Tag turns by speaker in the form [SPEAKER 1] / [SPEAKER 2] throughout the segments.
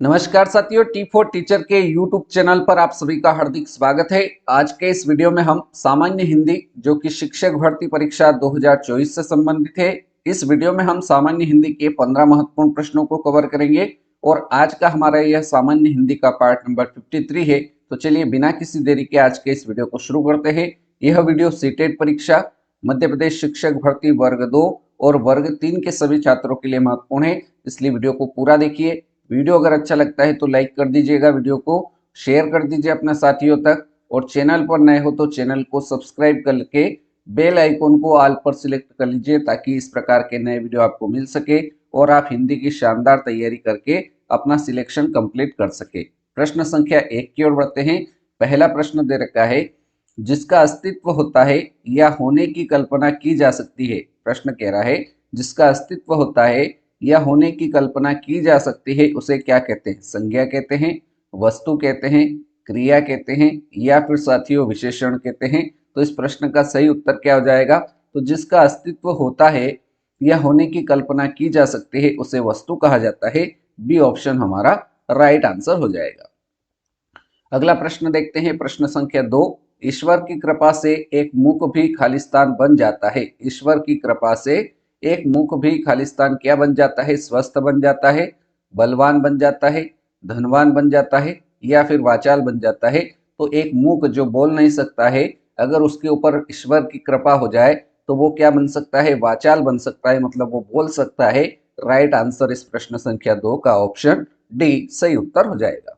[SPEAKER 1] नमस्कार साथियों, टी4 टीचर के यूट्यूब चैनल पर आप सभी का हार्दिक स्वागत है। आज के इस वीडियो में हम सामान्य हिंदी जो कि शिक्षक भर्ती परीक्षा 2024 से संबंधित है, इस वीडियो में हम सामान्य हिंदी के 15 महत्वपूर्ण प्रश्नों को कवर करेंगे और आज का हमारा यह सामान्य हिंदी का पार्ट नंबर 53 है। तो चलिए बिना किसी देरी के आज के इस वीडियो को शुरू करते हैं। यह वीडियो सीटेट परीक्षा, मध्य प्रदेश शिक्षक भर्ती वर्ग 2 और वर्ग 3 के सभी छात्रों के लिए महत्वपूर्ण है, इसलिए वीडियो को पूरा देखिए। वीडियो अगर अच्छा लगता है तो लाइक कर दीजिएगा, वीडियो को शेयर कर दीजिए अपने साथियों तक और चैनल पर नए हो तो चैनल को सब्सक्राइब करके बेल आइकन को ऑल पर सिलेक्ट कर लीजिए ताकि इस प्रकार के नए वीडियो आपको मिल सके और आप हिंदी की शानदार तैयारी करके अपना सिलेक्शन कंप्लीट कर सके। प्रश्न संख्या 1 की ओर बढ़ते हैं। पहला प्रश्न दे रखा है, जिसका अस्तित्व होता है या होने की कल्पना की जा सकती है। प्रश्न कह रहा है जिसका अस्तित्व होता है या होने की कल्पना की जा सकती है उसे क्या कहते हैं? संज्ञा कहते हैं, वस्तु कहते हैं, क्रिया कहते हैं या फिर साथियों विशेषण कहते हैं। तो इस प्रश्न का सही उत्तर क्या हो जाएगा? तो जिसका अस्तित्व होता है या होने की कल्पना की जा सकती है उसे वस्तु कहा जाता है। बी ऑप्शन हमारा राइट आंसर हो जाएगा। अगला प्रश्न देखते हैं, प्रश्न संख्या 2। ईश्वर की कृपा से एक मुख भी खालिस्तान बन जाता है। ईश्वर की कृपा से एक मुख भी खालिस्तान क्या बन जाता है? स्वस्थ बन जाता है, बलवान बन जाता है, धनवान बन जाता है या फिर वाचाल बन जाता है। तो एक मुख जो बोल नहीं सकता है, अगर उसके ऊपर ईश्वर की कृपा हो जाए तो वो क्या बन सकता है? वाचाल बन सकता है, मतलब वो बोल सकता है। राइट आंसर इस प्रश्न संख्या 2 का ऑप्शन डी सही उत्तर हो जाएगा।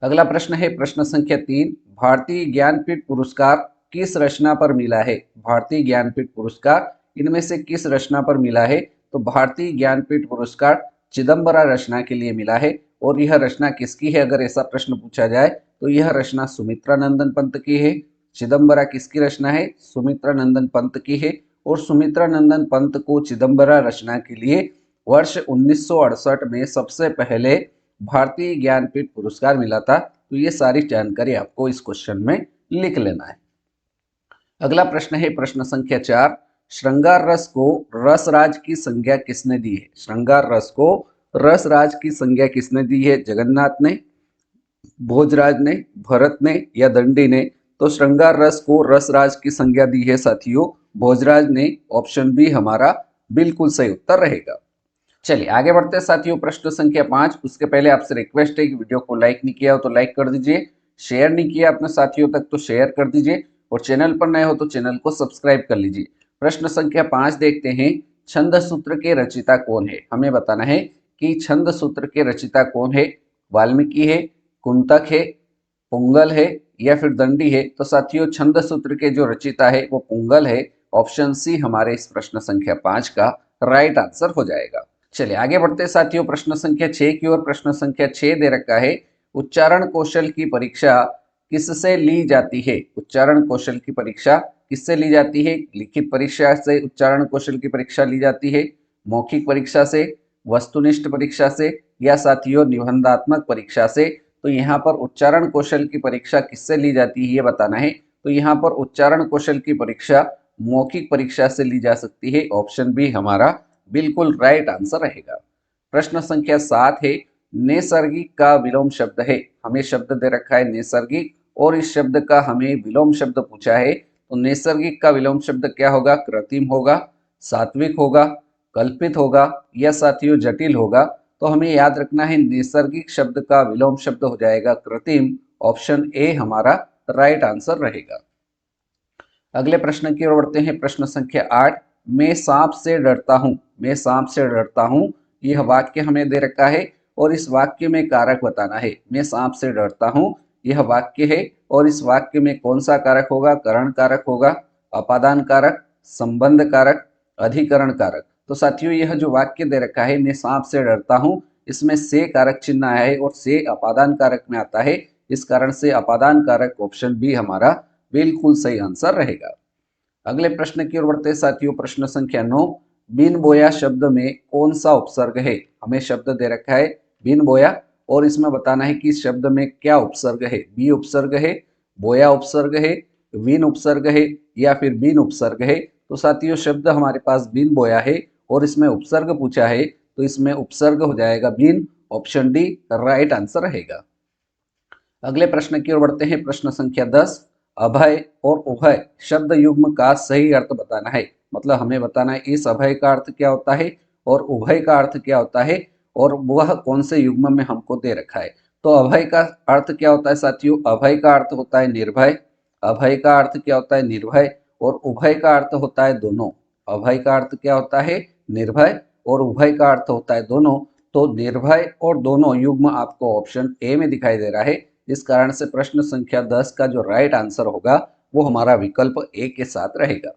[SPEAKER 1] अगला प्रश्न है प्रश्न संख्या 3। भारतीय ज्ञानपीठ पुरस्कार किस रचना पर मिला है? भारतीय ज्ञानपीठ पुरस्कार इनमें से किस रचना पर मिला है? तो भारतीय ज्ञानपीठ पुरस्कार चिदम्बरा रचना के लिए मिला है। और यह रचना किसकी है? अगर ऐसा प्रश्न पूछा जाए तो यह रचना सुमित्रा नंदन पंत की है। चिदम्बरा किसकी रचना है? सुमित्रा नंदन पंत की है। और सुमित्रा नंदन पंत को चिदम्बरा रचना के लिए वर्ष 1968 में सबसे पहले भारतीय ज्ञानपीठ पुरस्कार मिला था। तो ये सारी जानकारी आपको इस क्वेश्चन में लिख लेना है। अगला प्रश्न है प्रश्न संख्या 4। श्रृंगार रस को रसराज की संज्ञा किसने दी है? श्रृंगार रस को रसराज की संज्ञा किसने दी है? जगन्नाथ ने, भोजराज ने, भरत ने या दंडी ने? तो श्रृंगार रस को रसराज की संज्ञा दी है साथियों भोजराज ने। ऑप्शन बी हमारा बिल्कुल सही उत्तर रहेगा। चलिए आगे बढ़ते हैं साथियों, प्रश्न संख्या 5। उसके पहले आपसे रिक्वेस्ट है कि वीडियो को लाइक नहीं किया हो तो लाइक कर दीजिए, शेयर नहीं किया अपने साथियों तक तो शेयर कर दीजिए और चैनल पर नए हो तो चैनल को सब्सक्राइब कर लीजिए। प्रश्न संख्या 5 देखते हैं, छंद सूत्र के रचिता कौन है? हमें बताना है कि छंद सूत्र के रचिता कौन है। वाल्मीकि है, कुंतक है, पुंगल है या फिर दंडी है? तो साथियों छंद सूत्र के जो रचिता है वो पुंगल है। ऑप्शन सी हमारे इस प्रश्न संख्या 5 का राइट आंसर हो जाएगा। चलिए आगे बढ़ते हैं साथियों प्रश्न संख्या 6 की ओर। प्रश्न संख्या 6 दे रखा है, उच्चारण कौशल की परीक्षा किससे ली जाती है? उच्चारण कौशल की परीक्षा किससे ली जाती है? लिखित परीक्षा से उच्चारण कौशल की परीक्षा ली जाती है, मौखिक परीक्षा से, वस्तुनिष्ठ परीक्षा से या साथियों निबंधात्मक परीक्षा से? तो यहाँ पर उच्चारण कौशल की परीक्षा किससे ली जाती है ये बताना है। तो यहाँ पर उच्चारण कौशल की परीक्षा मौखिक परीक्षा से ली जा सकती है। ऑप्शन बी हमारा बिल्कुल राइट आंसर रहेगा। प्रश्न संख्या 7 है, नैसर्गिक का विलोम शब्द है। हमें शब्द दे रखा है नैसर्गिक और इस शब्द का हमें विलोम शब्द पूछा है। तो नैसर्गिक का विलोम शब्द क्या होगा? कृत्रिम होगा, सात्विक होगा, कल्पित होगा या साथियों जटिल होगा? तो हमें याद रखना है नैसर्गिक शब्द का विलोम शब्द हो जाएगा कृत्रिम। ऑप्शन ए हमारा राइट आंसर रहेगा। अगले प्रश्न की ओर बढ़ते हैं, प्रश्न संख्या 8। मैं सांप से डरता हूं, मैं सांप से डरता हूं, यह वाक्य हमें दे रखा है और इस वाक्य में कारक बताना है। मैं सांप से डरता हूं यह वाक्य है और इस वाक्य में कौन सा कारक होगा? करण कारक होगा, अपादान कारक, संबंध कारक, अधिकरण कारक? तो साथियों यह जो वाक्य दे रखा है मैं सांप से डरता हूं, इसमें से कारक चिन्ह आया है और से अपादान कारक में आता है, इस कारण से अपादान कारक ऑप्शन बी हमारा बिल्कुल सही आंसर रहेगा। अगले प्रश्न की ओर बढ़ते हैं साथियों, प्रश्न संख्या 9। बिन बोया शब्द में कौन सा उपसर्ग है? हमें शब्द दे रखा है बिन बोया और इसमें बताना है कि इस शब्द में क्या उपसर्ग है। बी उपसर्ग है, बोया उपसर्ग है, विन उपसर्ग है या फिर बिन उपसर्ग है? तो साथियों शब्द हमारे पास बिन बोया है और इसमें उपसर्ग पूछा है तो इसमें उपसर्ग हो जाएगा बिन। ऑप्शन डी राइट आंसर रहेगा। अगले प्रश्न की ओर बढ़ते हैं। प्रश्न संख्या 10, अभय और उभय शब्द युग्म का सही अर्थ बताना है। मतलब हमें बताना है इस अभय का अर्थ क्या होता है और उभय का अर्थ क्या होता है और वह कौन से युग्म में हमको दे रखा है। तो अभय का अर्थ क्या होता है साथियों? अभय का अर्थ होता है निर्भय। अभय का अर्थ क्या होता है? निर्भय। और उभय का अर्थ होता है दोनों। अभय का अर्थ क्या होता है? निर्भय। और उभय का अर्थ होता है दोनों। तो निर्भय और दोनों युग्म आपको ऑप्शन ए में दिखाई दे रहा है। इस कारण से प्रश्न संख्या 10 का जो राइट आंसर होगा वो हमारा विकल्प ए के साथ रहेगा।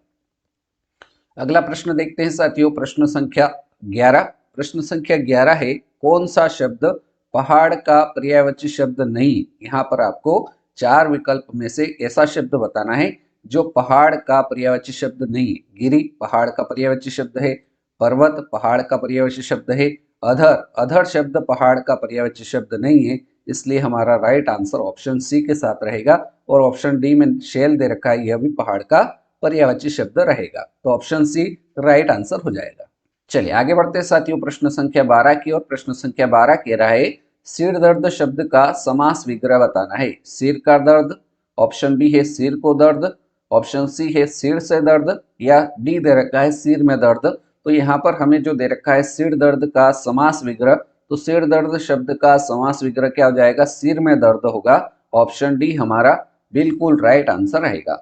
[SPEAKER 1] अगला प्रश्न देखते हैं साथियों, प्रश्न संख्या 11। प्रश्न संख्या 11 है, कौन सा शब्द पहाड़ का पर्यायवाची शब्द नहीं? यहाँ पर आपको 4 विकल्प में से ऐसा शब्द बताना है जो पहाड़ का पर्यायवाची शब्द नहीं है। गिरी पहाड़ का पर्यायवाची शब्द है, पर्वत पहाड़ का पर्यायवाची शब्द है, अधर अधर शब्द पहाड़ का पर्यायवाची शब्द नहीं है। इसलिए हमारा राइट आंसर ऑप्शन सी के साथ रहेगा। और ऑप्शन डी में शेल दे रखा है, यह भी पहाड़ का पर्यायवाची शब्द रहेगा। तो ऑप्शन सी राइट आंसर हो जाएगा। चलिए आगे बढ़ते हैं साथियों, प्रश्न संख्या 12 की ओर। प्रश्न संख्या 12 कह रहा है, सिर दर्द शब्द का समास विग्रह बताना है। सिर का दर्द, ऑप्शन बी है सिर को दर्द, ऑप्शन सी है सिर से दर्द, या डी दे रखा है सिर में दर्द। तो यहाँ पर हमें जो दे रखा है सिर दर्द का समास विग्रह, तो सिर दर्द शब्द का समास विग्रह क्या हो जाएगा? सिर में दर्द होगा। ऑप्शन डी हमारा बिल्कुल राइट आंसर रहेगा।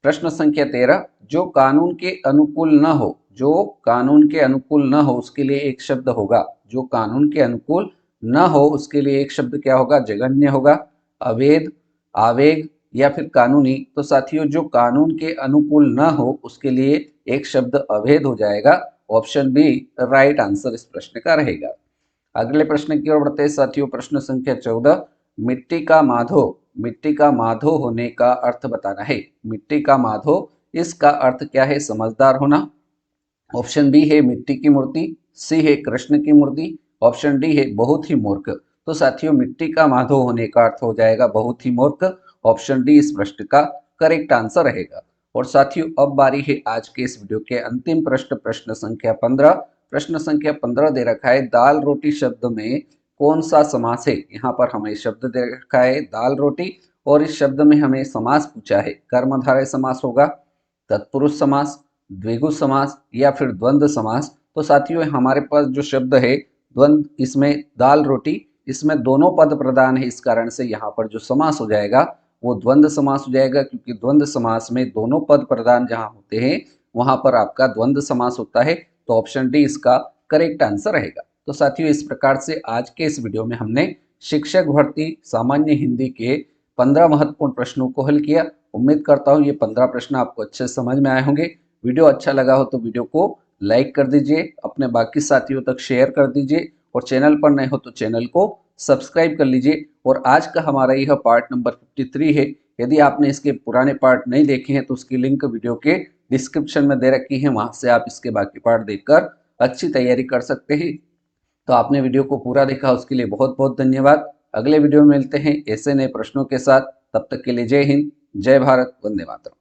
[SPEAKER 1] प्रश्न संख्या 13, जो कानून के अनुकूल न हो, जो कानून के अनुकूल न हो उसके लिए एक शब्द होगा। जो कानून के अनुकूल न हो उसके लिए एक शब्द क्या होगा? जघन्य होगा, अवैध, आवेग या फिर कानूनी। तो साथियों जो कानून के अनुकूल न हो उसके लिए एक शब्द अवैध हो जाएगा। ऑप्शन बी राइट आंसर इस प्रश्न का रहेगा। अगले प्रश्न की ओर बढ़ते हैं साथियों, प्रश्न संख्या 14, मिट्टी का माधो, मिट्टी का माधो होने का अर्थ बताना है। मिट्टी का माधो, इसका अर्थ क्या है? समझदार होना। ऑप्शन बी है मिट्टी की मूर्ति, सी है कृष्ण की मूर्ति, ऑप्शन डी है बहुत ही मूर्ख। तो साथियों मिट्टी का माधो होने का अर्थ हो जाएगा बहुत ही मूर्ख। ऑप्शन डी इस प्रश्न का करेक्ट आंसर रहेगा। और साथियों अब बारी है आज के इस वीडियो के अंतिम प्रश्न, प्रश्न संख्या 15। प्रश्न संख्या 15 दे रखा है, दाल रोटी शब्द में कौन सा समास है? यहाँ पर हमें शब्द दे रखा है दाल रोटी और इस शब्द में हमें समास पूछा है। कर्मधारय समास होगा, तत्पुरुष समास, द्विगु समास या फिर द्वंद्व समास। तो साथियों हमारे पास जो शब्द है द्वंद्व, इसमें दाल रोटी, इसमें दोनों पद प्रधान है। इस कारण से यहाँ पर जो समास हो जाएगा वो द्वंद्व समास हो जाएगा, क्योंकि द्वंद्व समास में दोनों पद प्रधान जहाँ होते हैं वहां पर आपका द्वंद्व समास होता है। तो ऑप्शन डी इसका करेक्ट आंसर रहेगा। तो साथियों इस प्रकार से आज के इस वीडियो में हमने शिक्षक भर्ती सामान्य हिंदी के 15 महत्वपूर्ण प्रश्नों को हल किया। उम्मीद करता हूँ ये 15 प्रश्न आपको अच्छे से समझ में आए होंगे। वीडियो अच्छा लगा हो तो वीडियो को लाइक कर दीजिए, अपने बाकी साथियों तक शेयर कर दीजिए और चैनल पर नए हो तो चैनल को सब्सक्राइब कर लीजिए। और आज का हमारा यह पार्ट नंबर 53 है। यदि आपने इसके पुराने पार्ट नहीं देखे हैं तो उसकी लिंक वीडियो के डिस्क्रिप्शन में दे रखी है, वहां से आप इसके बाकी पार्ट देखकर अच्छी तैयारी कर सकते हैं। तो आपने वीडियो को पूरा देखा उसके लिए बहुत बहुत धन्यवाद। अगले वीडियो में मिलते हैं ऐसे नए प्रश्नों के साथ। तब तक के लिए जय हिंद, जय भारत, वंदे मातरम।